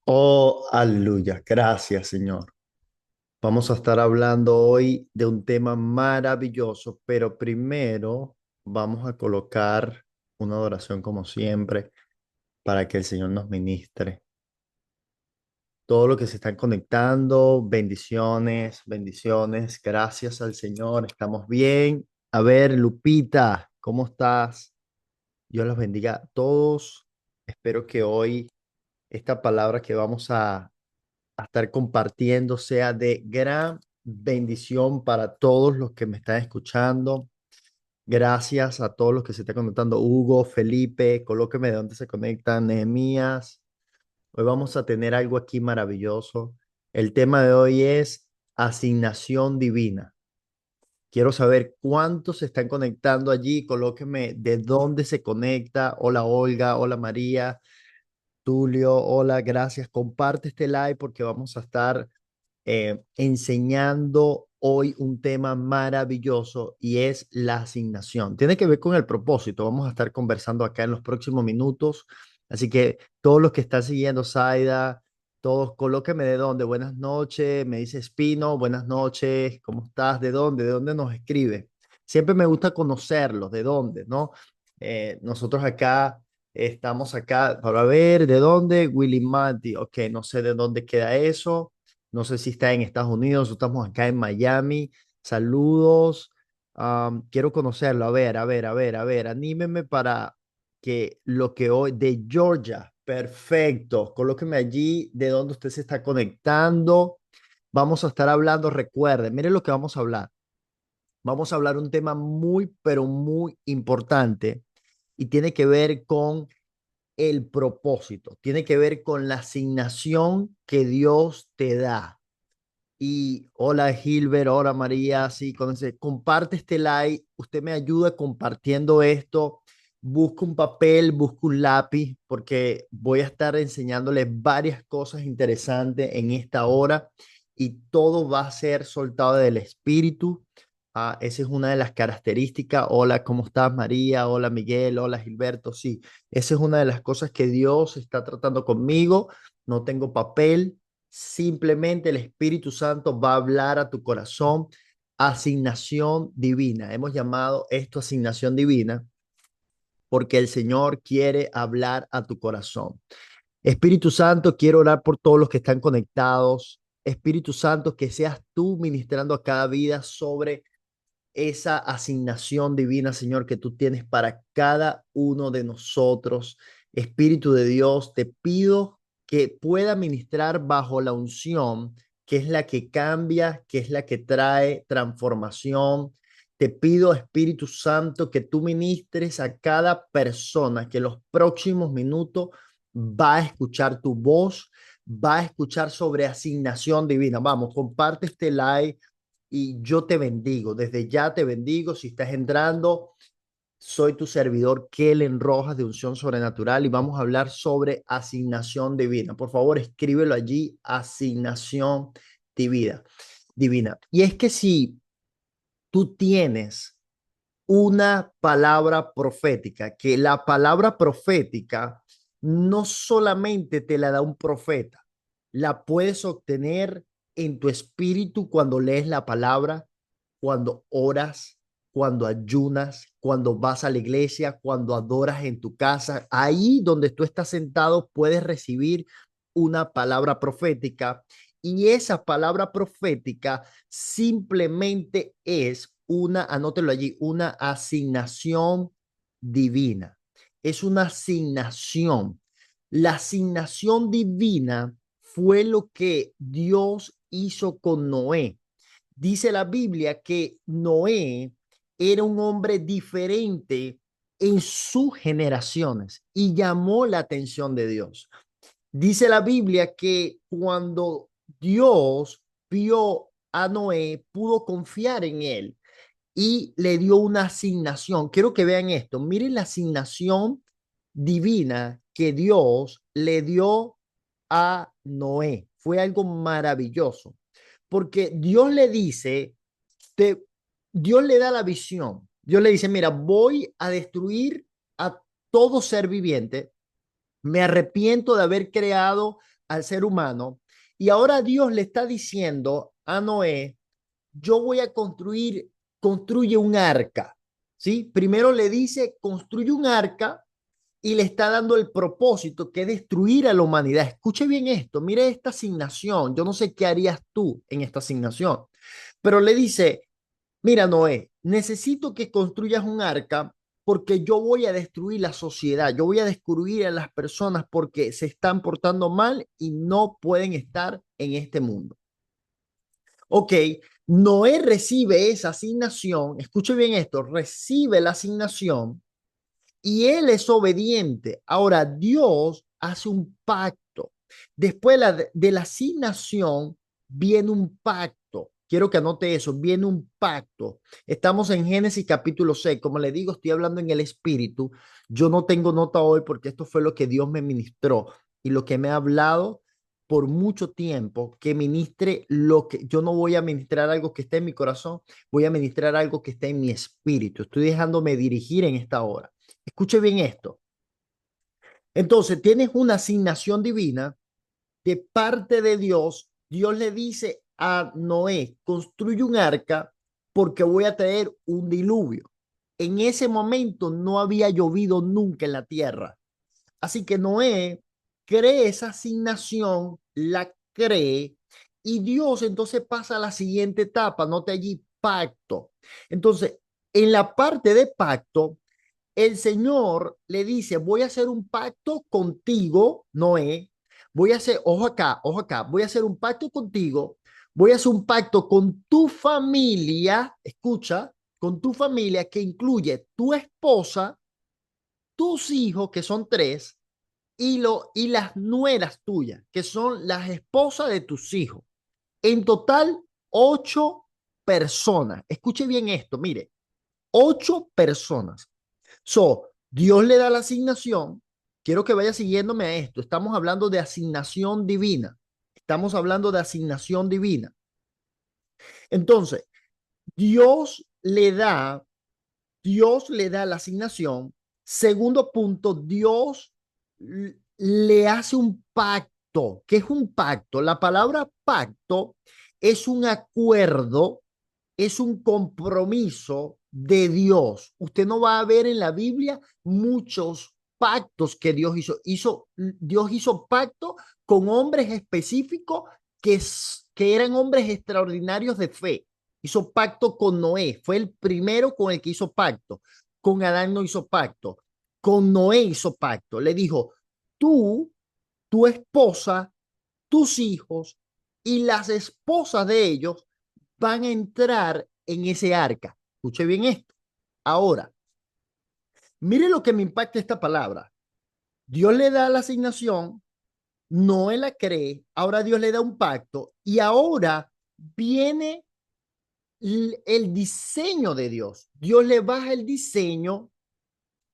Oh, aleluya. Gracias, Señor. Vamos a estar hablando hoy de un tema maravilloso, pero primero vamos a colocar una adoración como siempre para que el Señor nos ministre. Todo lo que se están conectando, bendiciones, bendiciones. Gracias al Señor. Estamos bien. A ver, Lupita, ¿cómo estás? Dios los bendiga a todos. Espero que hoy esta palabra que vamos a estar compartiendo sea de gran bendición para todos los que me están escuchando. Gracias a todos los que se están conectando. Hugo, Felipe, colóqueme de dónde se conectan. Nehemías. Hoy vamos a tener algo aquí maravilloso. El tema de hoy es asignación divina. Quiero saber cuántos se están conectando allí. Colóqueme de dónde se conecta. Hola Olga, hola María, Tulio, hola, gracias. Comparte este live porque vamos a estar enseñando hoy un tema maravilloso y es la asignación. Tiene que ver con el propósito. Vamos a estar conversando acá en los próximos minutos. Así que todos los que están siguiendo, Zaida, todos, colóqueme de dónde. Buenas noches, me dice Espino, buenas noches, ¿cómo estás? ¿De dónde? ¿De dónde nos escribe? Siempre me gusta conocerlos, de dónde, ¿no? Nosotros acá estamos acá para ver de dónde, Willy Mati, ok, no sé de dónde queda eso. No sé si está en Estados Unidos, estamos acá en Miami. Saludos. Quiero conocerlo. A ver, a ver, a ver, a ver. Anímeme para que lo que hoy de Georgia. Perfecto. Colóqueme allí de donde usted se está conectando. Vamos a estar hablando. Recuerden, miren lo que vamos a hablar. Vamos a hablar un tema muy, pero muy importante y tiene que ver con el propósito. Tiene que ver con la asignación que Dios te da. Y hola Gilbert, hola María, sí, comparte este like, usted me ayuda compartiendo esto, busca un papel, busca un lápiz, porque voy a estar enseñándoles varias cosas interesantes en esta hora y todo va a ser soltado del espíritu. Esa es una de las características. Hola, ¿cómo estás María? Hola Miguel, hola Gilberto, sí, esa es una de las cosas que Dios está tratando conmigo. No tengo papel. Simplemente el Espíritu Santo va a hablar a tu corazón. Asignación divina. Hemos llamado esto asignación divina porque el Señor quiere hablar a tu corazón. Espíritu Santo, quiero orar por todos los que están conectados. Espíritu Santo, que seas tú ministrando a cada vida sobre esa asignación divina, Señor, que tú tienes para cada uno de nosotros. Espíritu de Dios, te pido que pueda ministrar bajo la unción, que es la que cambia, que es la que trae transformación. Te pido, Espíritu Santo, que tú ministres a cada persona que los próximos minutos va a escuchar tu voz, va a escuchar sobre asignación divina. Vamos, comparte este live y yo te bendigo. Desde ya te bendigo. Si estás entrando, soy tu servidor Kellen Rojas de Unción Sobrenatural y vamos a hablar sobre asignación divina. Por favor, escríbelo allí, asignación divina. Divina. Y es que si tú tienes una palabra profética, que la palabra profética no solamente te la da un profeta, la puedes obtener en tu espíritu cuando lees la palabra, cuando oras, cuando ayunas, cuando vas a la iglesia, cuando adoras en tu casa. Ahí donde tú estás sentado puedes recibir una palabra profética y esa palabra profética simplemente es una, anótelo allí, una asignación divina. Es una asignación. La asignación divina fue lo que Dios hizo con Noé. Dice la Biblia que Noé era un hombre diferente en sus generaciones y llamó la atención de Dios. Dice la Biblia que cuando Dios vio a Noé, pudo confiar en él y le dio una asignación. Quiero que vean esto. Miren la asignación divina que Dios le dio a Noé. Fue algo maravilloso, porque Dios le dice, te, Dios le da la visión. Dios le dice, mira, voy a destruir a todo ser viviente. Me arrepiento de haber creado al ser humano y ahora Dios le está diciendo a Noé, yo voy a construye un arca, ¿sí? Primero le dice, construye un arca y le está dando el propósito que es destruir a la humanidad. Escuche bien esto, mire esta asignación. Yo no sé qué harías tú en esta asignación, pero le dice, mira, Noé, necesito que construyas un arca porque yo voy a destruir la sociedad, yo voy a destruir a las personas porque se están portando mal y no pueden estar en este mundo. Ok, Noé recibe esa asignación, escuche bien esto, recibe la asignación y él es obediente. Ahora, Dios hace un pacto. Después de la asignación viene un pacto. Quiero que anote eso, viene un pacto. Estamos en Génesis capítulo 6. Como le digo, estoy hablando en el espíritu. Yo no tengo nota hoy porque esto fue lo que Dios me ministró y lo que me ha hablado por mucho tiempo, que ministre lo que yo no voy a ministrar algo que esté en mi corazón, voy a ministrar algo que esté en mi espíritu. Estoy dejándome dirigir en esta hora. Escuche bien esto. Entonces, tienes una asignación divina de parte de Dios. Dios le dice a Noé, construye un arca porque voy a traer un diluvio. En ese momento no había llovido nunca en la tierra. Así que Noé cree esa asignación, la cree, y Dios entonces pasa a la siguiente etapa. Note allí pacto. Entonces, en la parte de pacto, el Señor le dice, voy a hacer un pacto contigo, Noé. Voy a hacer, ojo acá, voy a hacer un pacto contigo. Voy a hacer un pacto con tu familia, escucha, con tu familia que incluye tu esposa, tus hijos, que son tres, y las nueras tuyas, que son las esposas de tus hijos. En total, 8 personas. Escuche bien esto, mire, 8 personas. Dios le da la asignación. Quiero que vaya siguiéndome a esto. Estamos hablando de asignación divina. Estamos hablando de asignación divina. Entonces, Dios le da, Dios le da la asignación. Segundo punto, Dios le hace un pacto. ¿Qué es un pacto? La palabra pacto es un acuerdo, es un compromiso de Dios. Usted no va a ver en la Biblia muchos pactos que Dios hizo. Dios hizo pacto con hombres específicos que eran hombres extraordinarios de fe. Hizo pacto con Noé, fue el primero con el que hizo pacto. Con Adán no hizo pacto, con Noé hizo pacto. Le dijo, tú, tu esposa, tus hijos y las esposas de ellos van a entrar en ese arca. Escuche bien esto. Ahora, mire lo que me impacta esta palabra. Dios le da la asignación, Noé la cree, ahora Dios le da un pacto y ahora viene el diseño de Dios. Dios le baja el diseño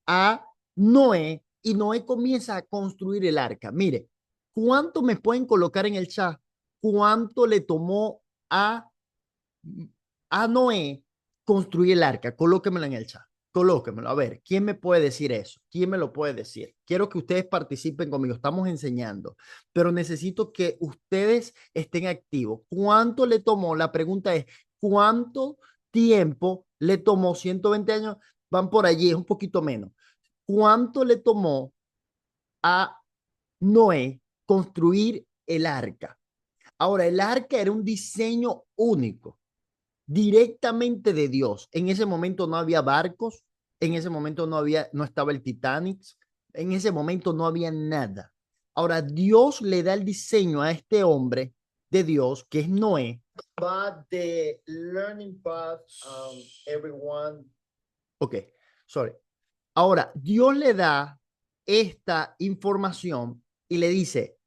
a Noé y Noé comienza a construir el arca. Mire, ¿cuánto me pueden colocar en el chat? ¿Cuánto le tomó a Noé construir el arca? Colóquemelo en el chat. Colóquemelo. A ver, ¿quién me puede decir eso? ¿Quién me lo puede decir? Quiero que ustedes participen conmigo. Estamos enseñando, pero necesito que ustedes estén activos. ¿Cuánto le tomó? La pregunta es, ¿cuánto tiempo le tomó? 120 años, van por allí, es un poquito menos. ¿Cuánto le tomó a Noé construir el arca? Ahora, el arca era un diseño único directamente de Dios. En ese momento no había barcos, en ese momento no estaba el Titanic, en ese momento no había nada. Ahora Dios le da el diseño a este hombre de Dios que es Noé. But the learning path, everyone. Ok, sorry. Ahora Dios le da esta información y le dice,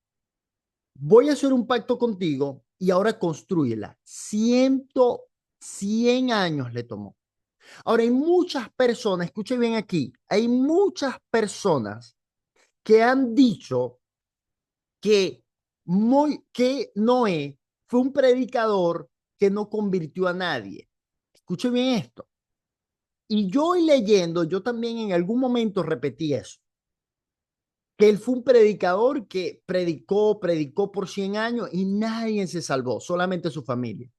voy a hacer un pacto contigo y ahora construyela. 100 años le tomó. Ahora hay muchas personas, escuche bien aquí, hay muchas personas que han dicho que Noé fue un predicador que no convirtió a nadie. Escuche bien esto. Y yo leyendo, yo también en algún momento repetí eso. que él fue un predicador que predicó por 100 años y nadie se salvó, solamente su familia.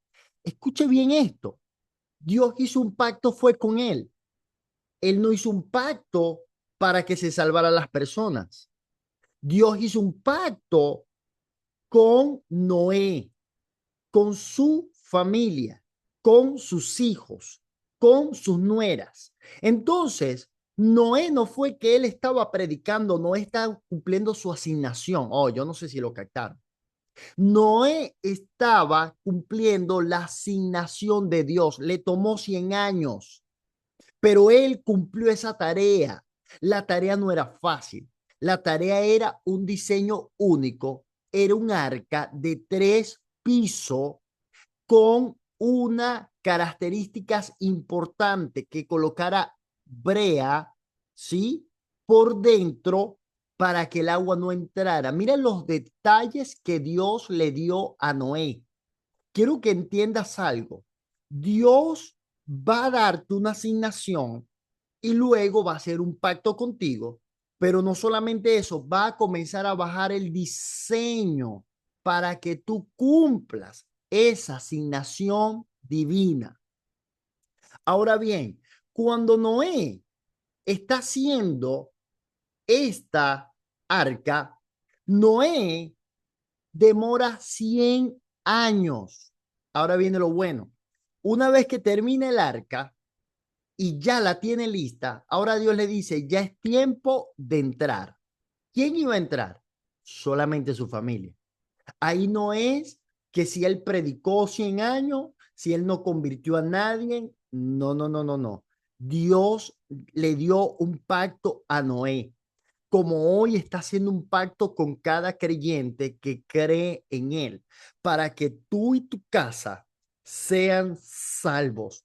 Escuche bien esto. Dios hizo un pacto, fue con él. Él no hizo un pacto para que se salvaran las personas. Dios hizo un pacto con Noé, con su familia, con sus hijos, con sus nueras. Entonces, Noé no fue que él estaba predicando, Noé estaba cumpliendo su asignación. Oh, yo no sé si lo captaron. Noé estaba cumpliendo la asignación de Dios. Le tomó 100 años, pero él cumplió esa tarea. La tarea no era fácil. La tarea era un diseño único. Era un arca de 3 pisos con una características importante que colocara brea, ¿sí? Por dentro para que el agua no entrara. Miren los detalles que Dios le dio a Noé. Quiero que entiendas algo. Dios va a darte una asignación y luego va a hacer un pacto contigo, pero no solamente eso, va a comenzar a bajar el diseño para que tú cumplas esa asignación divina. Ahora bien, cuando Noé está haciendo esta arca, Noé demora 100 años. Ahora viene lo bueno. Una vez que termine el arca y ya la tiene lista, ahora Dios le dice, ya es tiempo de entrar. ¿Quién iba a entrar? Solamente su familia. Ahí no es que si él predicó 100 años, si él no convirtió a nadie. No, no, no, no, no. Dios le dio un pacto a Noé, como hoy está haciendo un pacto con cada creyente que cree en él, para que tú y tu casa sean salvos.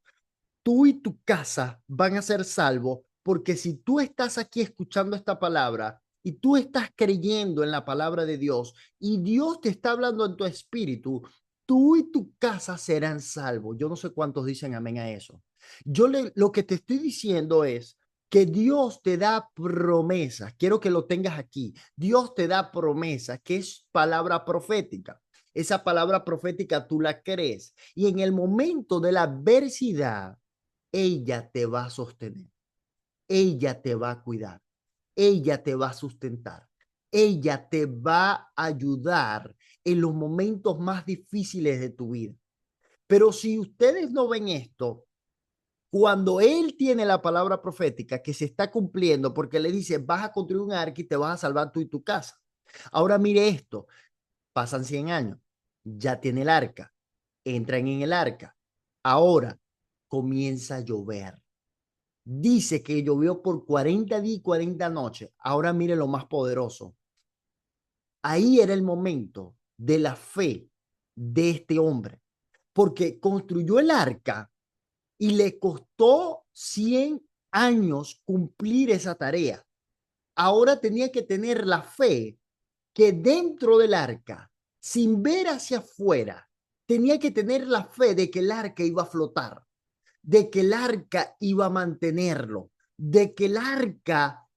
Tú y tu casa van a ser salvos, porque si tú estás aquí escuchando esta palabra y tú estás creyendo en la palabra de Dios y Dios te está hablando en tu espíritu, tú y tu casa serán salvos. Yo no sé cuántos dicen amén a eso. Lo que te estoy diciendo es que Dios te da promesas. Quiero que lo tengas aquí. Dios te da promesas, que es palabra profética. Esa palabra profética tú la crees y en el momento de la adversidad, ella te va a sostener, ella te va a cuidar, ella te va a sustentar, ella te va a ayudar en los momentos más difíciles de tu vida. Pero si ustedes no ven esto, cuando él tiene la palabra profética que se está cumpliendo, porque le dice, vas a construir un arca y te vas a salvar tú y tu casa. Ahora mire esto, pasan 100 años, ya tiene el arca, entran en el arca. Ahora comienza a llover. Dice que llovió por 40 días y 40 noches. Ahora mire lo más poderoso. Ahí era el momento de la fe de este hombre, porque construyó el arca y le costó 100 años cumplir esa tarea. Ahora tenía que tener la fe que dentro del arca, sin ver hacia afuera, tenía que tener la fe de que el arca iba a flotar, de que el arca iba a mantenerlo, de que el arca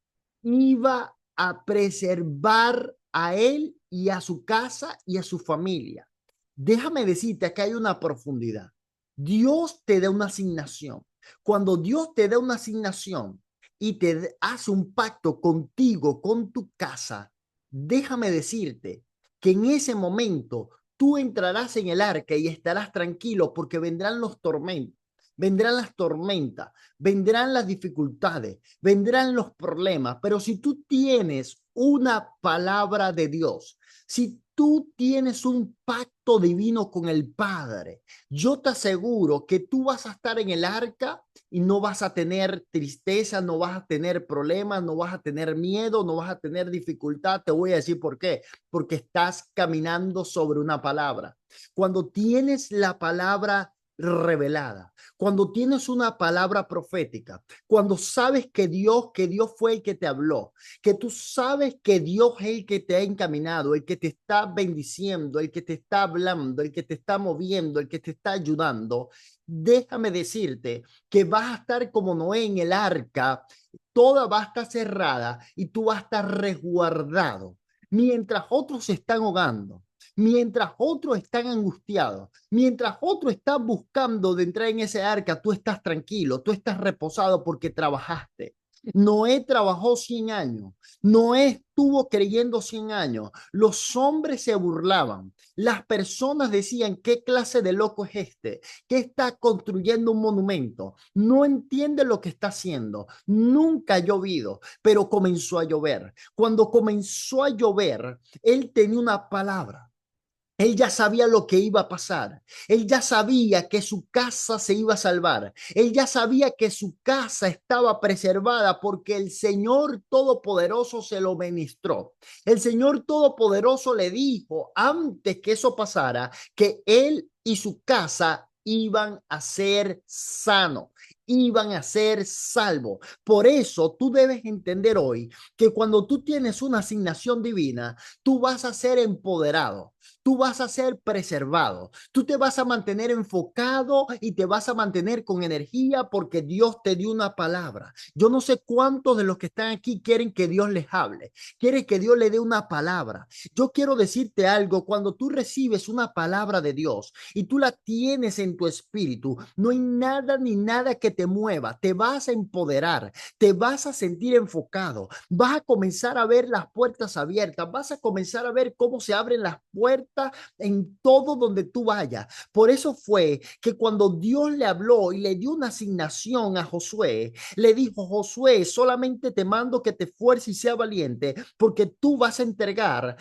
iba a preservar a él y a su casa y a su familia. Déjame decirte, acá hay una profundidad. Dios te da una asignación. Cuando Dios te da una asignación y te hace un pacto contigo, con tu casa, déjame decirte que en ese momento tú entrarás en el arca y estarás tranquilo porque vendrán los tormentos. Vendrán las tormentas, vendrán las dificultades, vendrán los problemas, pero si tú tienes una palabra de Dios, si tú tienes un pacto divino con el Padre, yo te aseguro que tú vas a estar en el arca y no vas a tener tristeza, no vas a tener problemas, no vas a tener miedo, no vas a tener dificultad. Te voy a decir por qué, porque estás caminando sobre una palabra. Cuando tienes la palabra revelada, cuando tienes una palabra profética, cuando sabes que Dios fue el que te habló, que tú sabes que Dios es el que te ha encaminado, el que te está bendiciendo, el que te está hablando, el que te está moviendo, el que te está ayudando, déjame decirte que vas a estar como Noé en el arca, toda va a estar cerrada y tú vas a estar resguardado, mientras otros se están ahogando. Mientras otros están angustiados, mientras otros están buscando de entrar en ese arca, tú estás tranquilo, tú estás reposado porque trabajaste. Noé trabajó 100 años. Noé estuvo creyendo 100 años. Los hombres se burlaban. Las personas decían, ¿qué clase de loco es este? ¿Qué está construyendo un monumento? No entiende lo que está haciendo. Nunca ha llovido, pero comenzó a llover. Cuando comenzó a llover, él tenía una palabra. Él ya sabía lo que iba a pasar. Él ya sabía que su casa se iba a salvar. Él ya sabía que su casa estaba preservada porque el Señor Todopoderoso se lo ministró. El Señor Todopoderoso le dijo antes que eso pasara que él y su casa iban a ser sanos, iban a ser salvos. Por eso tú debes entender hoy que cuando tú tienes una asignación divina, tú vas a ser empoderado. Tú vas a ser preservado, tú te vas a mantener enfocado y te vas a mantener con energía porque Dios te dio una palabra. Yo no sé cuántos de los que están aquí quieren que Dios les hable, quieren que Dios le dé una palabra. Yo quiero decirte algo, cuando tú recibes una palabra de Dios y tú la tienes en tu espíritu, no hay nada ni nada que te mueva, te vas a empoderar, te vas a sentir enfocado, vas a comenzar a ver las puertas abiertas, vas a comenzar a ver cómo se abren las puertas en todo donde tú vayas. Por eso fue que cuando Dios le habló y le dio una asignación a Josué, le dijo: Josué, solamente te mando que te esfuerces y sea valiente, porque tú vas a entregar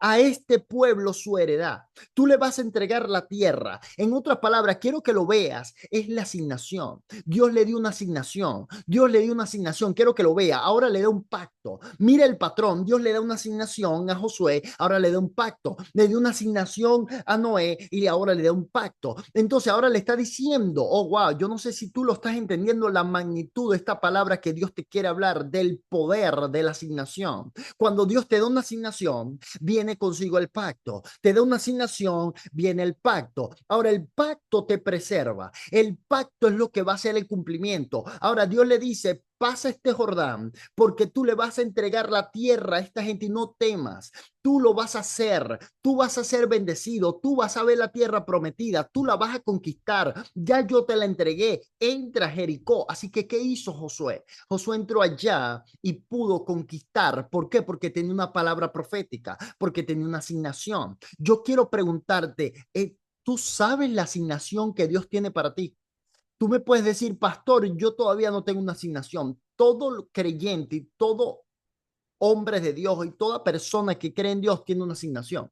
a este pueblo su heredad. Tú le vas a entregar la tierra. En otras palabras, quiero que lo veas, es la asignación. Dios le dio una asignación. Dios le dio una asignación. Quiero que lo vea. Ahora le da un pacto. Mira el patrón. Dios le da una asignación a Josué. Ahora le da un pacto. Le dio una asignación a Noé y ahora le da un pacto. Entonces ahora le está diciendo, oh, wow, yo no sé si tú lo estás entendiendo, la magnitud de esta palabra que Dios te quiere hablar, del poder de la asignación. Cuando Dios te da una asignación, viene consigo el pacto. Te da una asignación, viene el pacto. Ahora el pacto te preserva. El pacto es lo que va a ser el cumplimiento. Ahora Dios le dice: pasa este Jordán, porque tú le vas a entregar la tierra a esta gente y no temas. Tú lo vas a hacer, tú vas a ser bendecido, tú vas a ver la tierra prometida, tú la vas a conquistar. Ya yo te la entregué. Entra a Jericó. Así que, ¿qué hizo Josué? Josué entró allá y pudo conquistar. ¿Por qué? Porque tenía una palabra profética, porque tenía una asignación. Yo quiero preguntarte, ¿tú sabes la asignación que Dios tiene para ti? Tú me puedes decir: pastor, yo todavía no tengo una asignación. Todo creyente y todo hombre de Dios y toda persona que cree en Dios tiene una asignación.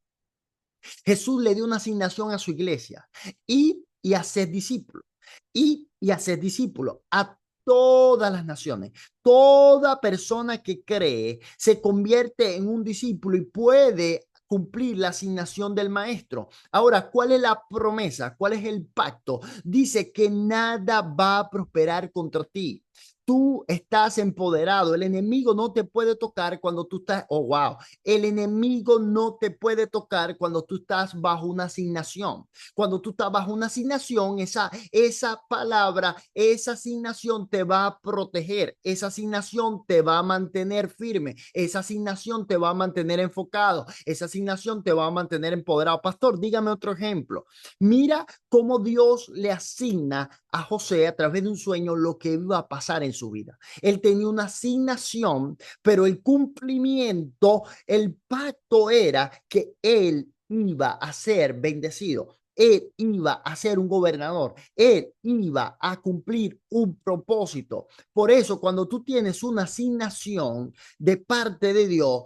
Jesús le dio una asignación a su iglesia: y hacer discípulos, y hacer discípulos a todas las naciones. Toda persona que cree se convierte en un discípulo y puede cumplir la asignación del maestro. Ahora, ¿cuál es la promesa? ¿Cuál es el pacto? Dice que nada va a prosperar contra ti. Tú estás empoderado. El enemigo no te puede tocar cuando tú estás, oh, wow. El enemigo no te puede tocar cuando tú estás bajo una asignación. Cuando tú estás bajo una asignación, esa palabra, esa asignación te va a proteger. Esa asignación te va a mantener firme. Esa asignación te va a mantener enfocado. Esa asignación te va a mantener empoderado. Pastor, dígame otro ejemplo. Mira cómo Dios le asigna a José a través de un sueño lo que iba a pasar en su vida. Él tenía una asignación, pero el cumplimiento, el pacto era que él iba a ser bendecido. Él iba a ser un gobernador. Él iba a cumplir un propósito. Por eso, cuando tú tienes una asignación de parte de Dios,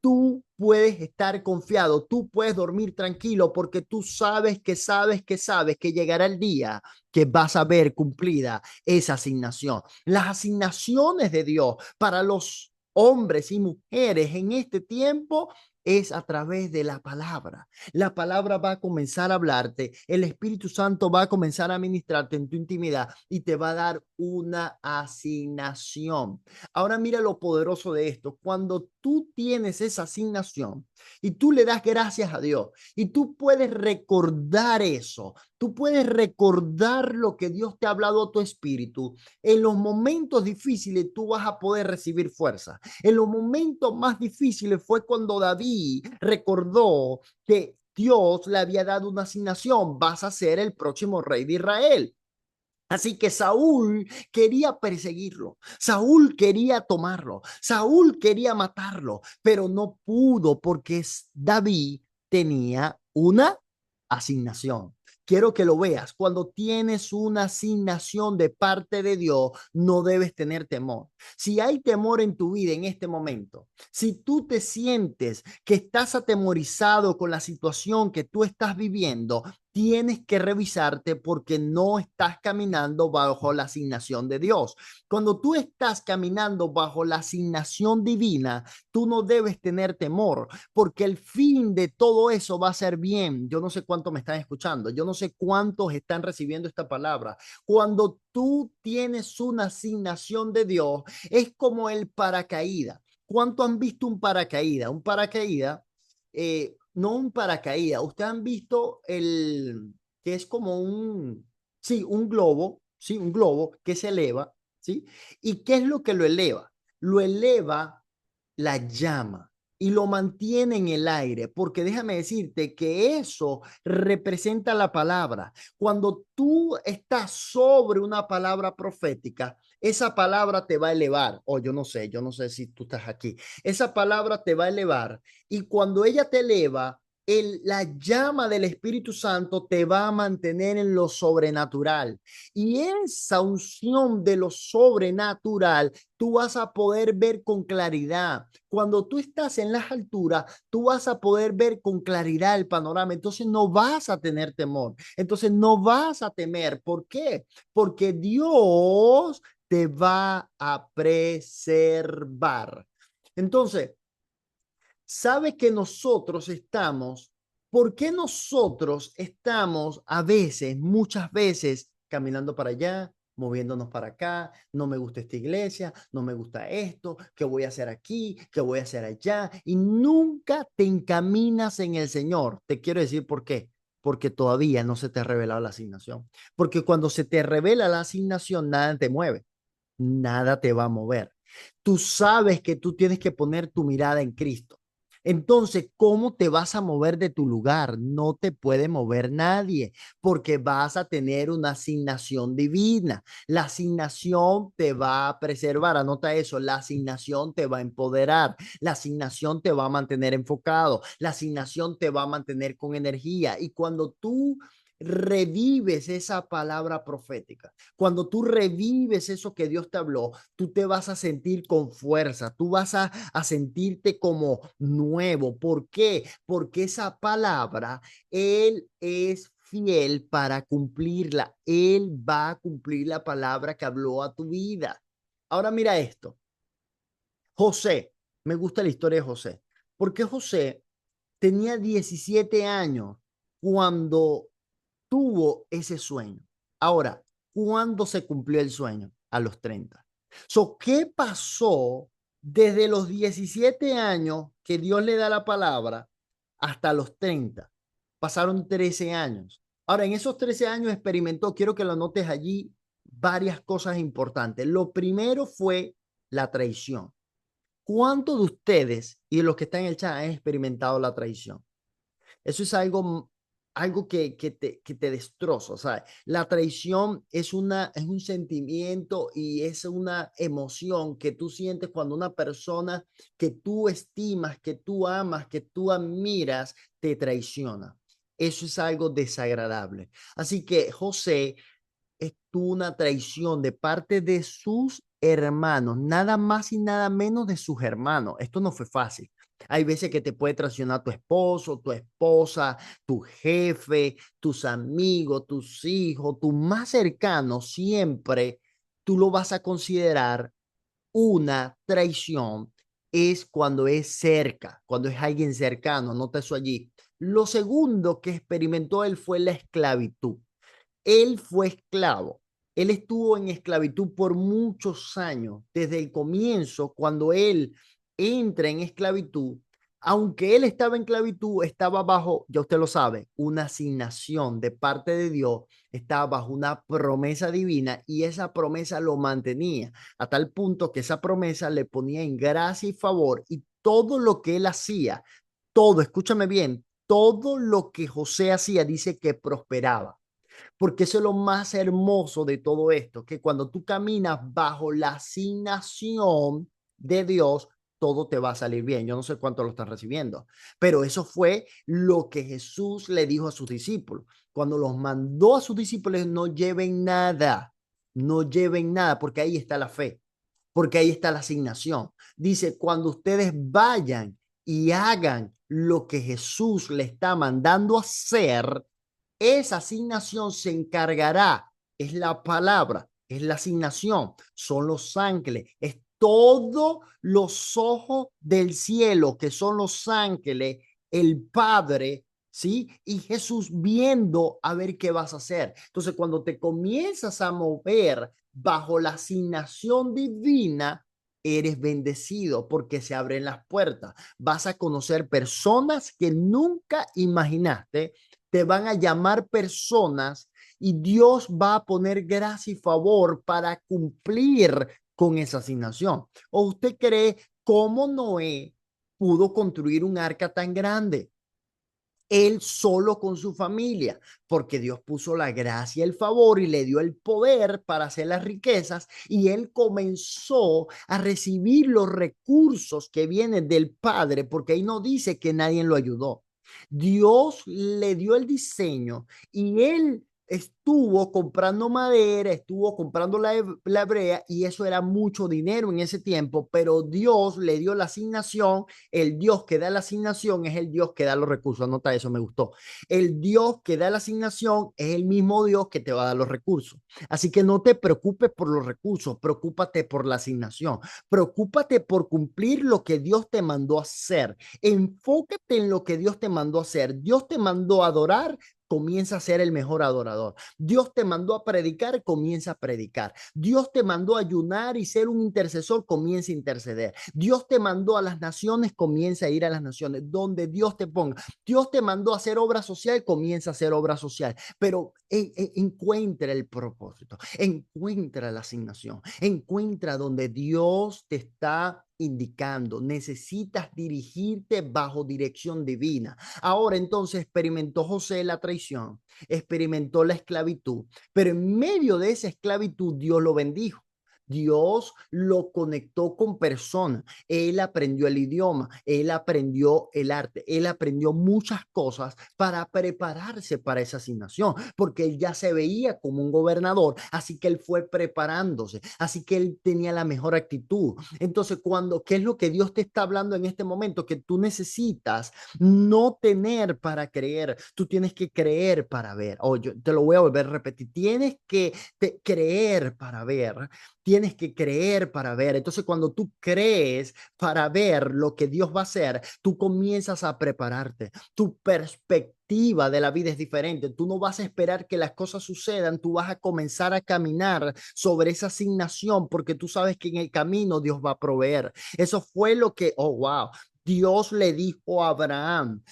tú puedes estar confiado, tú puedes dormir tranquilo porque tú sabes que llegará el día que vas a ver cumplida esa asignación. Las asignaciones de Dios para los hombres y mujeres en este tiempo es a través de la palabra. La palabra va a comenzar a hablarte, el Espíritu Santo va a comenzar a ministrarte en tu intimidad y te va a dar una asignación. Ahora mira lo poderoso de esto. Cuando tú tienes esa asignación y tú le das gracias a Dios y tú puedes recordar eso, tú puedes recordar lo que Dios te ha hablado a tu espíritu, en los momentos difíciles tú vas a poder recibir fuerza. En los momentos más difíciles fue cuando David recordó que Dios le había dado una asignación: vas a ser el próximo rey de Israel. Así que Saúl quería perseguirlo, Saúl quería tomarlo, Saúl quería matarlo, pero no pudo porque David tenía una asignación. Quiero que lo veas. Cuando tienes una asignación de parte de Dios, no debes tener temor. Si hay temor en tu vida en este momento, si tú te sientes que estás atemorizado con la situación que tú estás viviendo, tienes que revisarte porque no estás caminando bajo la asignación de Dios. Cuando tú estás caminando bajo la asignación divina, tú no debes tener temor porque el fin de todo eso va a ser bien. Yo no sé cuántos me están escuchando, yo no sé cuántos están recibiendo esta palabra. Cuando tú tienes una asignación de Dios, es como el paracaídas. ¿Cuánto han visto un paracaídas? Un paracaídas, no un paracaídas. Ustedes han visto el que es como sí, un globo, sí, un globo que se eleva, ¿sí? ¿Y qué es lo que lo eleva? Lo eleva la llama y lo mantiene en el aire, porque déjame decirte que eso representa la palabra. Cuando tú estás sobre una palabra profética, esa palabra te va a elevar. O yo no sé si tú estás aquí. Esa palabra te va a elevar y cuando ella te eleva, la llama del Espíritu Santo te va a mantener en lo sobrenatural. Y esa unción de lo sobrenatural tú vas a poder ver con claridad. Cuando tú estás en las alturas, tú vas a poder ver con claridad el panorama. Entonces no vas a tener temor. Entonces no vas a temer. ¿Por qué? Porque Dios te va a preservar. Entonces, sabe que nosotros estamos, ¿por qué nosotros estamos a veces, muchas veces, caminando para allá, moviéndonos para acá? No me gusta esta iglesia, no me gusta esto, ¿qué voy a hacer aquí? ¿Qué voy a hacer allá? Y nunca te encaminas en el Señor. Te quiero decir por qué. Porque todavía no se te ha revelado la asignación. Porque cuando se te revela la asignación, nada te mueve, nada te va a mover. Tú sabes que tú tienes que poner tu mirada en Cristo. Entonces, ¿cómo te vas a mover de tu lugar? No te puede mover nadie porque vas a tener una asignación divina. La asignación te va a preservar. Anota eso. La asignación te va a empoderar. La asignación te va a mantener enfocado. La asignación te va a mantener con energía. Y cuando tú revives esa palabra profética, cuando tú revives eso que Dios te habló, tú te vas a sentir con fuerza, tú vas a sentirte como nuevo. ¿Por qué? Porque esa palabra, Él es fiel para cumplirla. Él va a cumplir la palabra que habló a tu vida. Ahora mira esto. José, me gusta la historia de José, porque José tenía 17 años cuando tuvo ese sueño. Ahora, ¿cuándo se cumplió el sueño? A los 30. ¿Qué pasó desde los 17 años que Dios le da la palabra hasta los 30? Pasaron 13 años. Ahora, en esos 13 años experimentó, quiero que lo notes allí, varias cosas importantes. Lo primero fue la traición. ¿Cuántos de ustedes y de los que están en el chat han experimentado la traición? Eso es algo que te destroza. O sea, la traición es un sentimiento y es una emoción que tú sientes cuando una persona que tú estimas, que tú amas, que tú admiras, te traiciona. Eso es algo desagradable. Así que José estuvo una traición de parte de sus hermanos, nada más y nada menos de sus hermanos. Esto no fue fácil. Hay veces que te puede traicionar tu esposo, tu esposa, tu jefe, tus amigos, tus hijos, tu más cercano. Siempre tú lo vas a considerar una traición es cuando es cerca, cuando es alguien cercano, anota eso allí. Lo segundo que experimentó él fue la esclavitud. Él fue esclavo. Él estuvo en esclavitud por muchos años, desde el comienzo, cuando él entra en esclavitud. Aunque él estaba en esclavitud, estaba bajo, ya usted lo sabe, una asignación de parte de Dios, estaba bajo una promesa divina y esa promesa lo mantenía a tal punto que esa promesa le ponía en gracia y favor y todo lo que él hacía, todo, escúchame bien, todo lo que José hacía dice que prosperaba. Porque eso es lo más hermoso de todo esto, que cuando tú caminas bajo la asignación de Dios, todo te va a salir bien. Yo no sé cuánto lo están recibiendo, pero eso fue lo que Jesús le dijo a sus discípulos. Cuando los mandó a sus discípulos, no lleven nada, no lleven nada, porque ahí está la fe, porque ahí está la asignación. Dice, cuando ustedes vayan y hagan lo que Jesús le está mandando hacer, esa asignación se encargará, es la palabra, es la asignación, son los ángeles, es todos los ojos del cielo, que son los ángeles, el Padre, ¿sí? Y Jesús viendo a ver qué vas a hacer. Entonces, cuando te comienzas a mover bajo la asignación divina, eres bendecido porque se abren las puertas. Vas a conocer personas que nunca imaginaste, te van a llamar personas y Dios va a poner gracia y favor para cumplir con esa asignación. ¿O usted cree cómo Noé pudo construir un arca tan grande? Él solo con su familia, porque Dios puso la gracia, el favor y le dio el poder para hacer las riquezas y él comenzó a recibir los recursos que vienen del Padre, porque ahí no dice que nadie lo ayudó. Dios le dio el diseño y él estuvo comprando madera, estuvo comprando la brea y eso era mucho dinero en ese tiempo, pero Dios le dio la asignación. El Dios que da la asignación es el Dios que da los recursos. Anota eso, me gustó. El Dios que da la asignación es el mismo Dios que te va a dar los recursos. Así que no te preocupes por los recursos, preocúpate por la asignación. Preocúpate por cumplir lo que Dios te mandó a hacer. Enfócate en lo que Dios te mandó a hacer. Dios te mandó a adorar, comienza a ser el mejor adorador. Dios te mandó a predicar, comienza a predicar. Dios te mandó a ayunar y ser un intercesor, comienza a interceder. Dios te mandó a las naciones, comienza a ir a las naciones, donde Dios te ponga. Dios te mandó a hacer obra social, comienza a hacer obra social, pero encuentra el propósito, encuentra la asignación, encuentra donde Dios te está indicando. Necesitas dirigirte bajo dirección divina. Ahora entonces experimentó José la traición, experimentó la esclavitud, pero en medio de esa esclavitud Dios lo bendijo. Dios lo conectó con personas. Él aprendió el idioma, él aprendió el arte, él aprendió muchas cosas para prepararse para esa asignación, porque él ya se veía como un gobernador, así que él fue preparándose, así que él tenía la mejor actitud. Entonces, ¿qué es lo que Dios te está hablando en este momento? Que tú necesitas no tener para creer, tú tienes que creer para ver. O yo te lo voy a volver a repetir, tienes que creer para ver. Tienes que creer para ver. Entonces, cuando tú crees para ver lo que Dios va a hacer, tú comienzas a prepararte. Tu perspectiva de la vida es diferente. Tú no vas a esperar que las cosas sucedan. Tú vas a comenzar a caminar sobre esa asignación porque tú sabes que en el camino Dios va a proveer. Eso fue lo que, oh, wow. Dios le dijo a Abraham,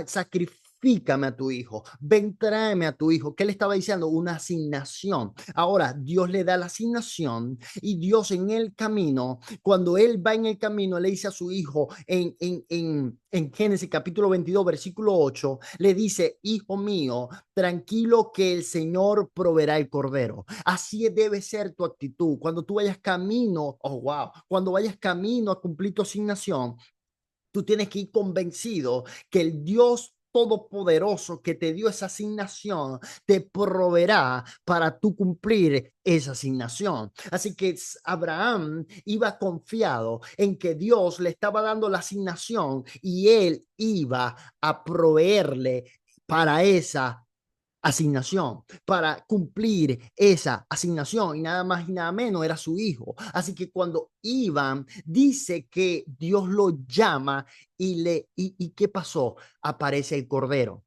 sacrifícame a tu hijo, ven, tráeme a tu hijo. ¿Qué le estaba diciendo? Una asignación. Ahora, Dios le da la asignación y Dios en el camino, cuando él va en el camino, le dice a su hijo en Génesis capítulo 22, versículo 8, le dice, hijo mío, tranquilo que el Señor proveerá el cordero. Así debe ser tu actitud. Cuando tú vayas camino, oh, wow, cuando vayas camino a cumplir tu asignación, tú tienes que ir convencido que el Dios todopoderoso que te dio esa asignación te proveerá para tú cumplir esa asignación. Así que Abraham iba confiado en que Dios le estaba dando la asignación y él iba a proveerle para esa asignación para cumplir esa asignación y nada más y nada menos era su hijo. Así que cuando iban, dice que Dios lo llama y ¿qué pasó? Aparece el cordero,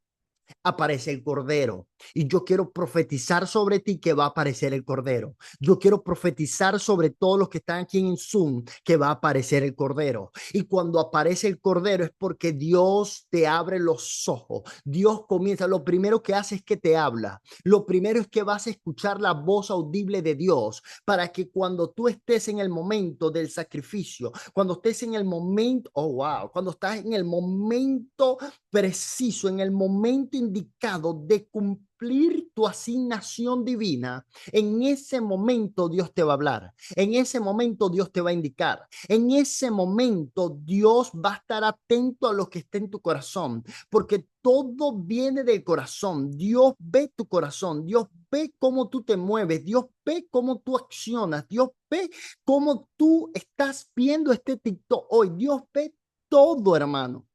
aparece el Cordero. Y yo quiero profetizar sobre ti que va a aparecer el Cordero. Yo quiero profetizar sobre todos los que están aquí en Zoom que va a aparecer el Cordero. Y cuando aparece el Cordero es porque Dios te abre los ojos. Dios comienza, lo primero que hace es que te habla. Lo primero es que vas a escuchar la voz audible de Dios para que cuando tú estés en el momento del sacrificio, cuando estés en el momento, oh wow, cuando estás en el momento preciso, en el momento indicado de cumplir tu asignación divina, en ese momento Dios te va a hablar, en ese momento Dios te va a indicar, en ese momento Dios va a estar atento a lo que está en tu corazón, porque todo viene del corazón. Dios ve tu corazón, Dios ve cómo tú te mueves, Dios ve cómo tú accionas, Dios ve cómo tú estás viendo este TikTok hoy, Dios ve todo, hermano.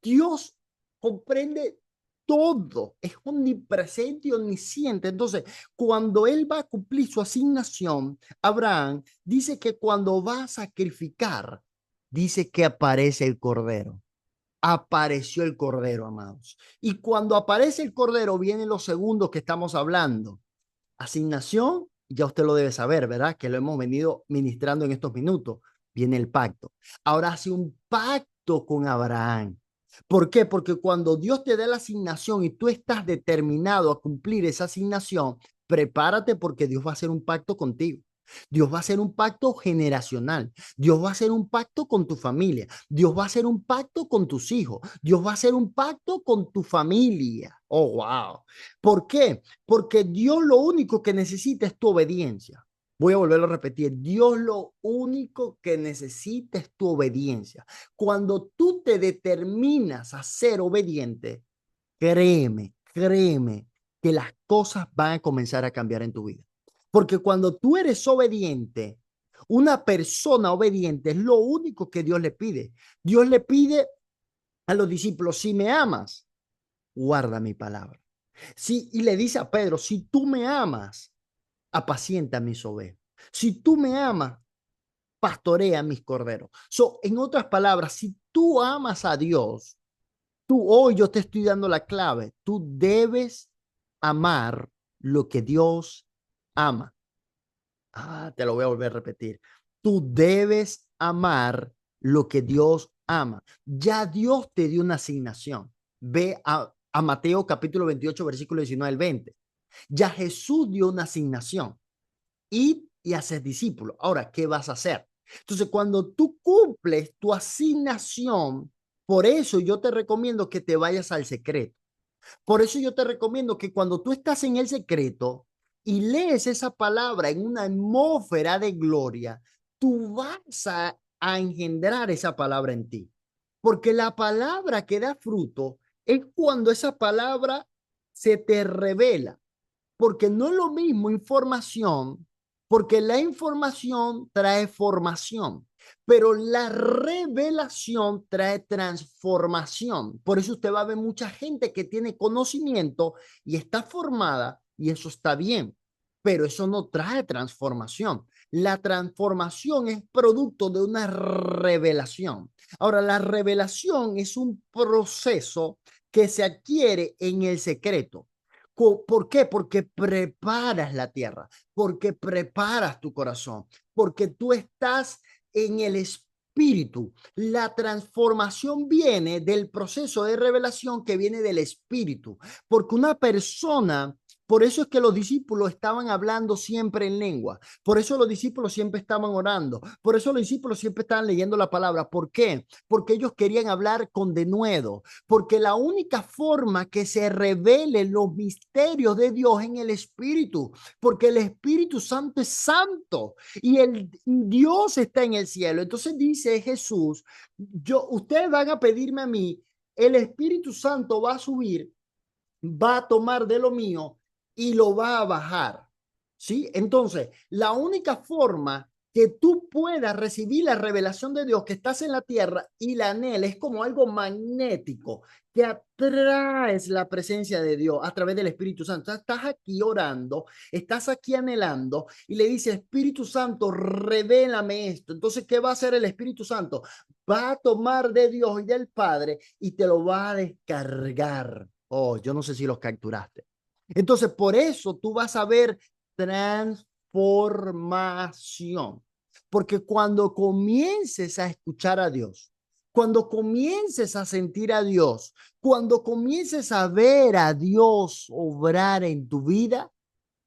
Dios comprende todo, es omnipresente y omnisciente. Entonces, cuando él va a cumplir su asignación, Abraham dice que cuando va a sacrificar, dice que aparece el cordero. Apareció el cordero, amados. Y cuando aparece el cordero, vienen los segundos que estamos hablando. Asignación, ya usted lo debe saber, ¿verdad? Que lo hemos venido ministrando en estos minutos. Viene el pacto. Ahora hace un pacto con Abraham. ¿Por qué? Porque cuando Dios te da la asignación y tú estás determinado a cumplir esa asignación, prepárate porque Dios va a hacer un pacto contigo. Dios va a hacer un pacto generacional. Dios va a hacer un pacto con tu familia. Dios va a hacer un pacto con tus hijos. Dios va a hacer un pacto con tu familia. Oh, wow. ¿Por qué? Porque Dios lo único que necesita es tu obediencia. Voy a volverlo a repetir. Dios lo único que necesita es tu obediencia. Cuando tú te determinas a ser obediente, créeme que las cosas van a comenzar a cambiar en tu vida. Porque cuando tú eres obediente, una persona obediente es lo único que Dios le pide. Dios le pide a los discípulos, si me amas, guarda mi palabra. Sí, y le dice a Pedro, si tú me amas, apacienta mis ovejas. Si tú me amas, pastorea mis corderos. En otras palabras, si tú amas a Dios, tú hoy yo te estoy dando la clave. Tú debes amar lo que Dios ama. Te lo voy a volver a repetir. Tú debes amar lo que Dios ama. Ya Dios te dio una asignación. Ve a Mateo capítulo 28, versículo 19 al 20. Ya Jesús dio una asignación. Ir y hacer discípulos. Ahora, ¿qué vas a hacer? Entonces, cuando tú cumples tu asignación, por eso yo te recomiendo que te vayas al secreto. Por eso yo te recomiendo que cuando tú estás en el secreto y lees esa palabra en una atmósfera de gloria, tú vas a engendrar esa palabra en ti. Porque la palabra que da fruto es cuando esa palabra se te revela. Porque no es lo mismo información, porque la información trae formación, pero la revelación trae transformación. Por eso usted va a ver mucha gente que tiene conocimiento y está formada, y eso está bien, pero eso no trae transformación. La transformación es producto de una revelación. Ahora, la revelación es un proceso que se adquiere en el secreto. ¿Por qué? Porque preparas la tierra, porque preparas tu corazón, porque tú estás en el espíritu. La transformación viene del proceso de revelación que viene del espíritu, porque una persona, por eso es que los discípulos estaban hablando siempre en lengua, por eso los discípulos siempre estaban orando, por eso los discípulos siempre estaban leyendo la palabra. ¿Por qué? Porque ellos querían hablar con denuedo, porque la única forma que se revelen los misterios de Dios en el Espíritu, porque el Espíritu Santo es santo y el Dios está en el cielo. Entonces dice Jesús, ustedes van a pedirme a mí, el Espíritu Santo va a subir, va a tomar de lo mío y lo va a bajar. ¿Sí? Entonces, la única forma que tú puedas recibir la revelación de Dios, que estás en la tierra y la anhelas, es como algo magnético, que atraes la presencia de Dios a través del Espíritu Santo. Estás aquí orando, estás aquí anhelando y le dices, Espíritu Santo, revélame esto. Entonces, ¿qué va a hacer el Espíritu Santo? Va a tomar de Dios y del Padre y te lo va a descargar. Oh, yo no sé si los capturaste. Entonces, por eso tú vas a ver transformación. Porque cuando comiences a escuchar a Dios, cuando comiences a sentir a Dios, cuando comiences a ver a Dios obrar en tu vida,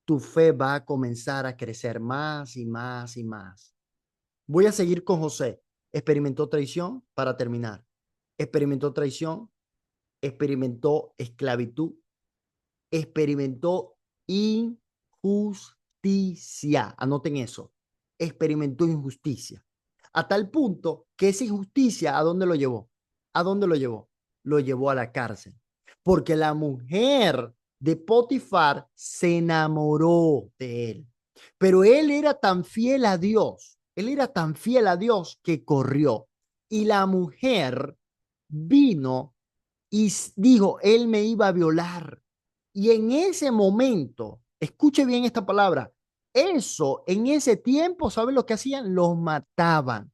tu fe va a comenzar a crecer más y más y más. Voy a seguir con José. Experimentó traición para terminar. Experimentó traición, experimentó esclavitud, experimentó injusticia. Anoten eso. Experimentó injusticia. A tal punto que esa injusticia, ¿a dónde lo llevó? ¿A dónde lo llevó? Lo llevó a la cárcel. Porque la mujer de Potifar se enamoró de él. Pero él era tan fiel a Dios, él era tan fiel a Dios que corrió. Y la mujer vino y dijo, él me iba a violar. Y en ese momento, escuche bien esta palabra, eso en ese tiempo, ¿saben lo que hacían? Los mataban.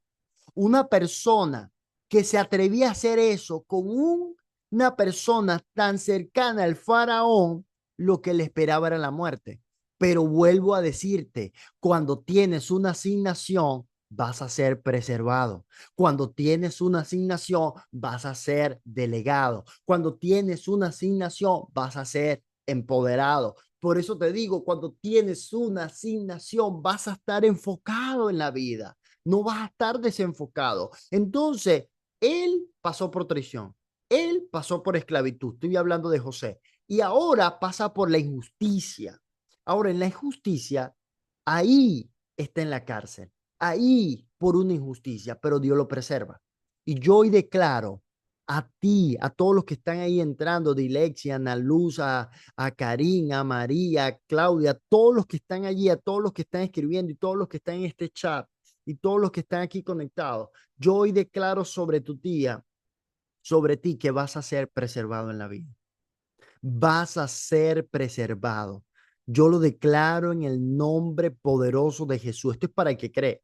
Una persona que se atrevía a hacer eso con una persona tan cercana al faraón, lo que le esperaba era la muerte. Pero vuelvo a decirte, cuando tienes una asignación, vas a ser preservado. Cuando tienes una asignación, vas a ser delegado. Cuando tienes una asignación, vas a ser empoderado. Por eso te digo, cuando tienes una asignación, vas a estar enfocado en la vida, no vas a estar desenfocado. Entonces, él pasó por traición, él pasó por esclavitud, estoy hablando de José, y ahora pasa por la injusticia. Ahora, en la injusticia, ahí está en la cárcel, ahí por una injusticia, pero Dios lo preserva. Y yo hoy declaro a ti, a todos los que están ahí entrando, Dilexia, Ana Luz, a Karina, a María, a Claudia, a todos los que están allí, a todos los que están escribiendo y todos los que están en este chat y todos los que están aquí conectados. Yo hoy declaro sobre tu tía, sobre ti, que vas a ser preservado en la vida. Vas a ser preservado. Yo lo declaro en el nombre poderoso de Jesús. Esto es para el que cree.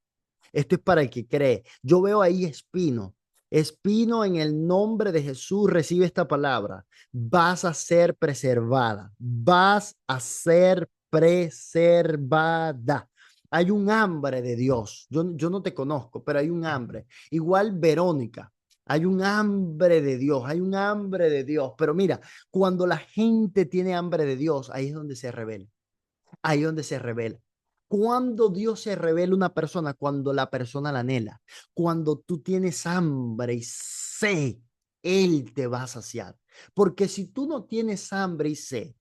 Esto es para el que cree. Yo veo ahí Espino. Espino, en el nombre de Jesús, recibe esta palabra. Vas a ser preservada. Vas a ser preservada. Hay un hambre de Dios. Yo no te conozco, pero hay un hambre. Igual Verónica. Hay un hambre de Dios, hay un hambre de Dios. Pero mira, cuando la gente tiene hambre de Dios, ahí es donde se revela. Ahí es donde se revela. Cuando Dios se revela una persona, cuando la persona la anhela, cuando tú tienes hambre y sed, Él te va a saciar. Porque si tú no tienes hambre y sed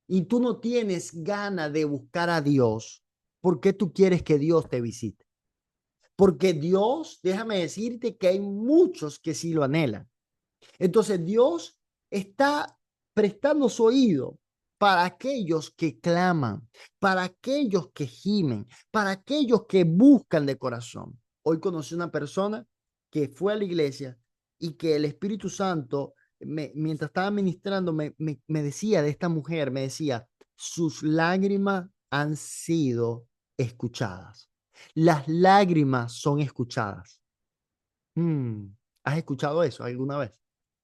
y tú no tienes ganas de buscar a Dios, ¿por qué tú quieres que Dios te visite? Porque Dios, déjame decirte que hay muchos que sí lo anhelan. Entonces Dios está prestando su oído para aquellos que claman, para aquellos que gimen, para aquellos que buscan de corazón. Hoy conocí una persona que fue a la iglesia y que el Espíritu Santo, mientras estaba ministrando, me decía de esta mujer, me decía, sus lágrimas han sido escuchadas. Las lágrimas son escuchadas. Hmm, ¿Has escuchado eso alguna vez?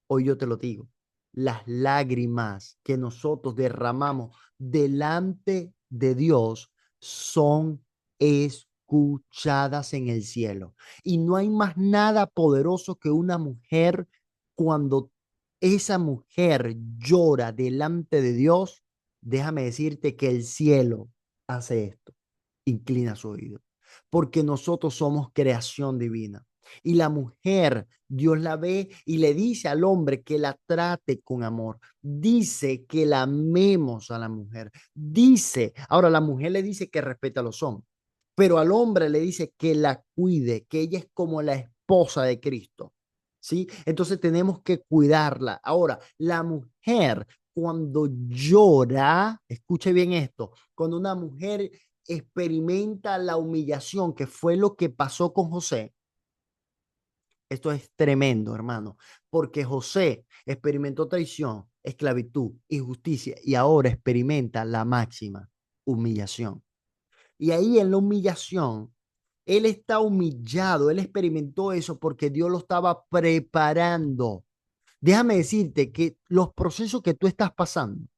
Hoy yo te lo digo, las lágrimas que nosotros derramamos delante de Dios son escuchadas en el cielo. Y no hay más nada poderoso que una mujer cuando esa mujer llora delante de Dios. Déjame decirte que el cielo hace esto, inclina su oído, porque nosotros somos creación divina. Y la mujer, Dios la ve y le dice al hombre que la trate con amor. Dice que la amemos a la mujer. Dice, ahora la mujer le dice que respeta a los hombres, pero al hombre le dice que la cuide, que ella es como la esposa de Cristo. ¿Sí? Entonces tenemos que cuidarla. Ahora, la mujer cuando llora, escuche bien esto, cuando una mujer experimenta la humillación, que fue lo que pasó con José, esto es tremendo, hermano, porque José experimentó traición, esclavitud, injusticia y ahora experimenta la máxima humillación. Y ahí en la humillación, él está humillado, él experimentó eso porque Dios lo estaba preparando. Déjame decirte que los procesos que tú estás pasando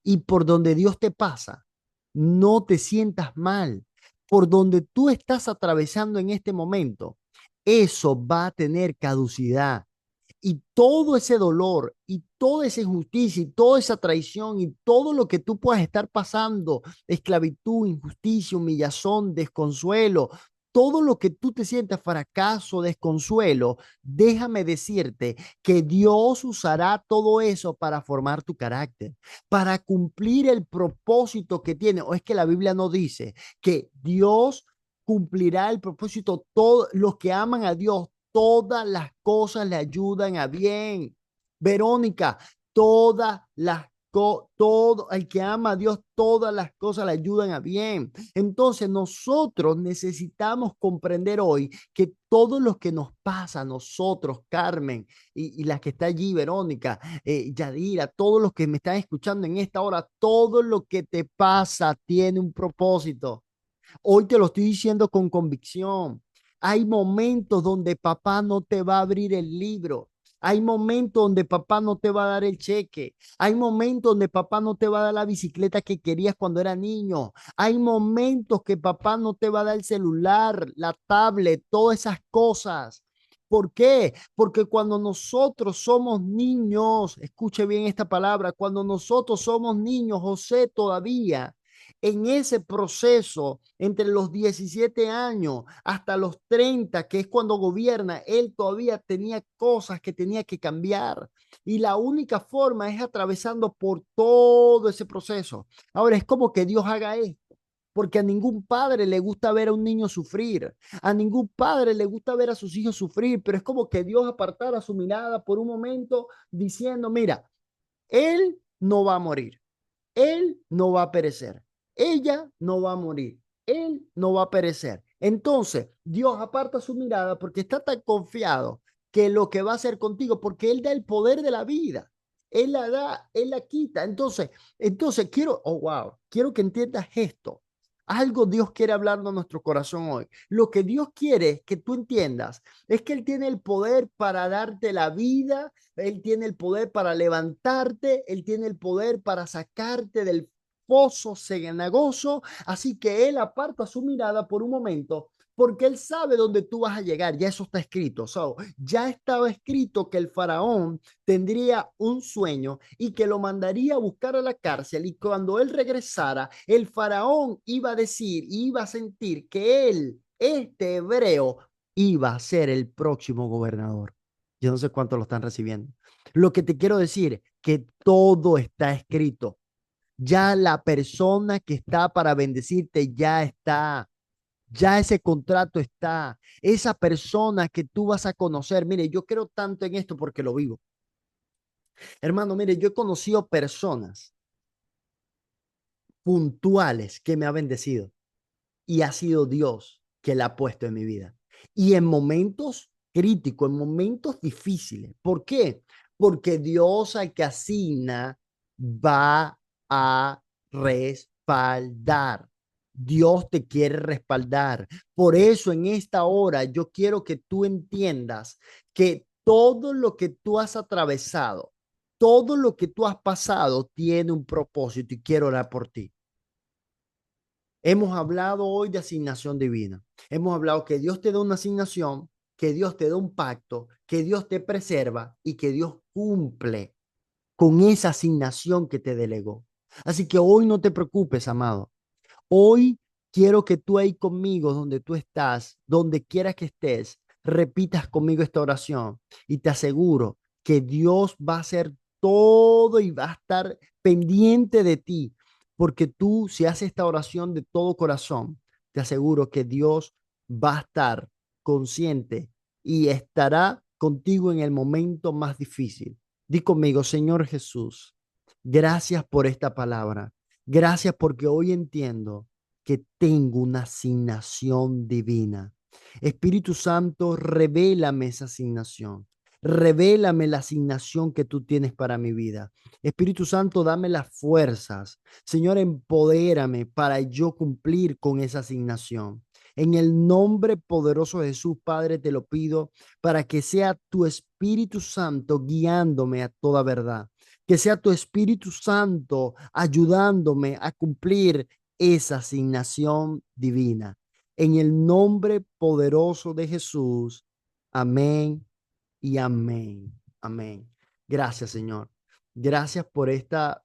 y por donde Dios te pasa, no te sientas mal. Por donde tú estás atravesando en este momento, eso va a tener caducidad. Y todo ese dolor y toda esa injusticia y toda esa traición y todo lo que tú puedas estar pasando, esclavitud, injusticia, humillación, desconsuelo, todo lo que tú te sientas fracaso, desconsuelo, déjame decirte que Dios usará todo eso para formar tu carácter, para cumplir el propósito que tiene. O es que la Biblia no dice que Dios cumplirá el propósito, todos los que aman a Dios, todas las cosas le ayudan a bien. Verónica, todo el que ama a Dios, todas las cosas le ayudan a bien. Entonces nosotros necesitamos comprender hoy que todo lo que nos pasa a nosotros, Carmen, y la que está allí, Verónica, Yadira, todos los que me están escuchando en esta hora, todo lo que te pasa tiene un propósito. Hoy te lo estoy diciendo con convicción. Hay momentos donde papá no te va a abrir el libro. Hay momentos donde papá no te va a dar el cheque. Hay momentos donde papá no te va a dar la bicicleta que querías cuando era niño. Hay momentos que papá no te va a dar el celular, la tablet, todas esas cosas. ¿Por qué? Porque cuando nosotros somos niños, escuche bien esta palabra, cuando nosotros somos niños, José todavía en ese proceso, entre los 17 años hasta los 30, que es cuando gobierna, él todavía tenía cosas que tenía que cambiar. Y la única forma es atravesando por todo ese proceso. Ahora es como que Dios haga esto. Porque a ningún padre le gusta ver a un niño sufrir, a ningún padre le gusta ver a sus hijos sufrir, pero es como que Dios apartara su mirada por un momento diciendo, mira, él no va a morir, él no va a perecer. Ella no va a morir. Él no va a perecer. Entonces, Dios aparta su mirada porque está tan confiado que lo que va a hacer contigo, porque Él da el poder de la vida. Él la da, Él la quita. Entonces quiero, oh wow, quiero que entiendas esto. Algo Dios quiere hablarnos a nuestro corazón hoy. Lo que Dios quiere que tú entiendas es que Él tiene el poder para darte la vida, Él tiene el poder para levantarte, Él tiene el poder para sacarte del pozo cenagoso, así que Él aparta su mirada por un momento porque Él sabe dónde tú vas a llegar, ya eso está escrito, ya estaba escrito que el faraón tendría un sueño y que lo mandaría a buscar a la cárcel y cuando Él regresara, el faraón iba a decir, iba a sentir que él, este hebreo, iba a ser el próximo gobernador. Yo no sé cuánto lo están recibiendo. Lo que te quiero decir, que todo está escrito. Ya la persona que está para bendecirte ya está. Ya ese contrato está. Esa persona que tú vas a conocer. Mire, yo creo tanto en esto porque lo vivo. Hermano, mire, yo he conocido personas puntuales que me ha bendecido y ha sido Dios que la ha puesto en mi vida. Y en momentos críticos, en momentos difíciles. ¿Por qué? Porque Dios al que asigna va a respaldar. Dios te quiere respaldar. Por eso en esta hora yo quiero que tú entiendas que todo lo que tú has atravesado, todo lo que tú has pasado tiene un propósito y quiero orar por ti. Hemos hablado hoy de asignación divina. Hemos hablado que Dios te da una asignación, que Dios te da un pacto, que Dios te preserva y que Dios cumple con esa asignación que te delegó. Así que hoy no te preocupes, amado. Hoy quiero que tú ahí conmigo, donde tú estás, donde quiera que estés, repitas conmigo esta oración y te aseguro que Dios va a hacer todo y va a estar pendiente de ti, porque tú si haces esta oración de todo corazón, te aseguro que Dios va a estar consciente y estará contigo en el momento más difícil. Di conmigo, Señor Jesús, gracias por esta palabra. Gracias porque hoy entiendo que tengo una asignación divina. Espíritu Santo, revélame esa asignación. Revélame la asignación que tú tienes para mi vida. Espíritu Santo, dame las fuerzas. Señor, empodérame para yo cumplir con esa asignación. En el nombre poderoso de Jesús, Padre, te lo pido para que sea tu Espíritu Santo guiándome a toda verdad. Que sea tu Espíritu Santo ayudándome a cumplir esa asignación divina. En el nombre poderoso de Jesús. Amén y amén. Amén. Gracias, Señor. Gracias por esta